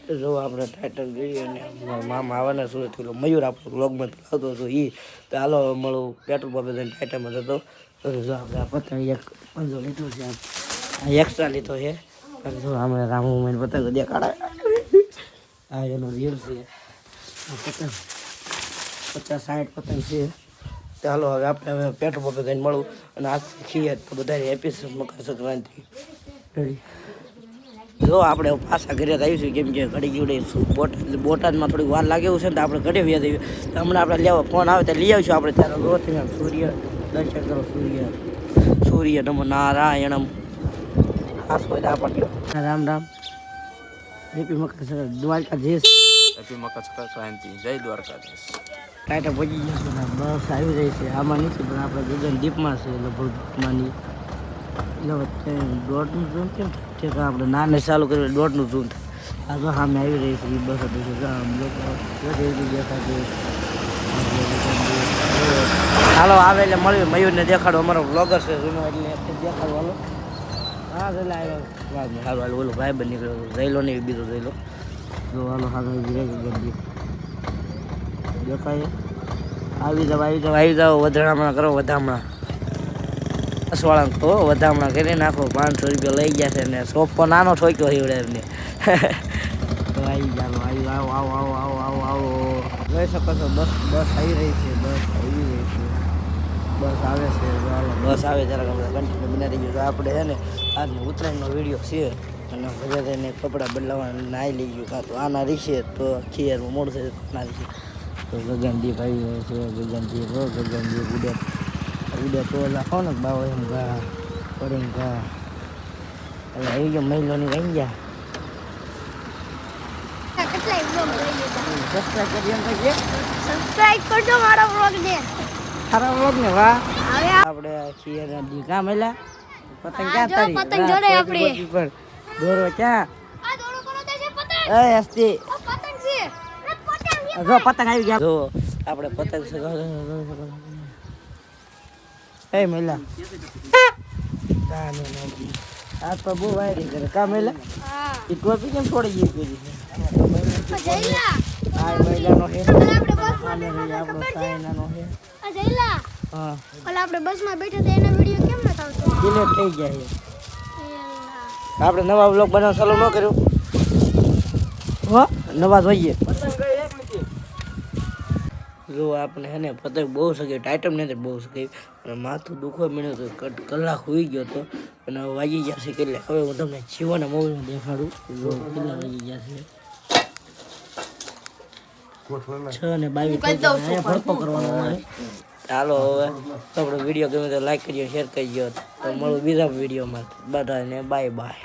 જો આપણે ટાઇટલ જોઈએ અને મામા આવવાના સુરત પેલો મયુર આપણો બ્લોગમાં આવતો હતો એ તો હાલો મળું પેટ્રોલ પંપે જઈને ટાઇટલમાં જતો જો આપણે આ પતંગ એક પંજો લીધો છે આ એક્સ્ટ્રા લીધો છે જો આપણે રામુ મેન પતંગ દેખાડા આ એનો રીલ છે પતંગ 50-60 પતંગ છે ચાલો હવે આપણે હવે પેટ્રોલ પંપે જઈને મળું અને આ ખીએ તો બધા હેપી મકર સંક્રાંતિ રેડી જો આપણે પાછા ઘરે આવીશું કેમ કે ઘડી જોડે બોટાદમાં થોડીક વાર લાગે એવું છે ને તો આપણે ઘરે વ્યાજ આવીએ તો હમણાં આપણે લેવા ફોન આવે તો લઈ આવીશું આપણે ત્યારે રોજ સૂર્ય દર્શન કરો સૂર્ય નમો નારાયણમ ખાસ હોય આપણને રામ રામ હેપી મકર સંક્રાંતિ દ્વારકાધીશ હેપી મકર સંક્રાંતિ જય દ્વારકાધીશ ટાટા પહોંચી જશું ને બસ આવી રહી છે આમાં નથી પણ આપણે ગગન દીપમાં છે લગભગમાંની દોઢનું ઝૂમ કેમ ઠીક આપણે નાને ચાલુ કર્યું દોઢનું ઝૂમ થાય આ તો સામે આવી રહી છે બસ હાલો આવે એટલે મળ્યું મયુરને દેખાડો અમારો બ્લોગર છે જૂનો એટલે દેખાડો હાલો હા એટલે આવ્યો સારું હાલો ઓલો ભાઈ બન નીકળ્યો જઈલો ને બીજો જઈલો જો હાલો હાલો ગગનદીપ દેખાય આવી જાવ વધામણા કરો વધામણા વાળા કહો વધામણા કરી નાખો 500 રૂપિયા લઈ ગયા છે ને સોફો નાનો ઠોક્યો હીવડે એમને તો આવી જાવ આવો જોઈ શકો છો બસ આવી રહી છે બસ આવે છે બસ આવે જરાક આપણે કન્ટિન્યુ બનાવી દઈએ તો આપણે છે ને આજનો ઉત્તરાયણનો વિડીયો છે અને ઘરે જઈને કપડાં બદલાવવા નાહી લઈ ગયું કાં તો આના રીશે તો ખીયરમાં મોડું થશે ના રીશે તો ગગનદીપ આવી રહ્યો છે ગગનદીપ ઉડે તો લાખો ને બાવો એમ ગા પડીને ગા એટલે આવી ગયો મહિલોની રહી ગયા સબસ્ક્રાઇબ કરજો મારા વ્લોગને સારા વ્લોગને વાહ આપણે ખીયર દી કા મહિલા પતંગ ક્યાં તારી પતંગ જોડે આપણે પર દોરો ક્યાં આ દોરો કોનો છે પતંગ એ હસ્તી પતંગ છે જો પતંગ આવી ગયા જો આપણે પતંગ એ મહિલા આ તો બહુ વાયરી કરે કા મહિલા એ ટોપી કેમ છોડી ગઈ કરી આ મહિલાનો હે આપણો સાયનાનો હે હા ઓલા આપણે બસમાં બેઠા હતા એના વિડિયો કેમ નતો આવતો ડિલીટ થઈ જાય આપણે નવા વ્લોગ બનાવવાનું ચાલુ ન કર્યું હો નવા જોઈએ જો આપણે હે ને પતંગ બહુ શકે ટાઇટમ ને બહુ શકે અને માથું દુખવા મળ્યું તો કલાક હોઈ ગયો હતો અને વાગી ગયા છે એટલે હવે હું તમને જીવાના મોબાઈલમાં દેખાડું જો કેટલા વાગી ગયા છે 6:22 ભડકો કરવાનો હોય ચાલો હવે આપણો વિડીયો ગમે તો લાઈક કરજો શેર કરજો તો મળું બીજા વિડીયોમાં બધાને બાય બાય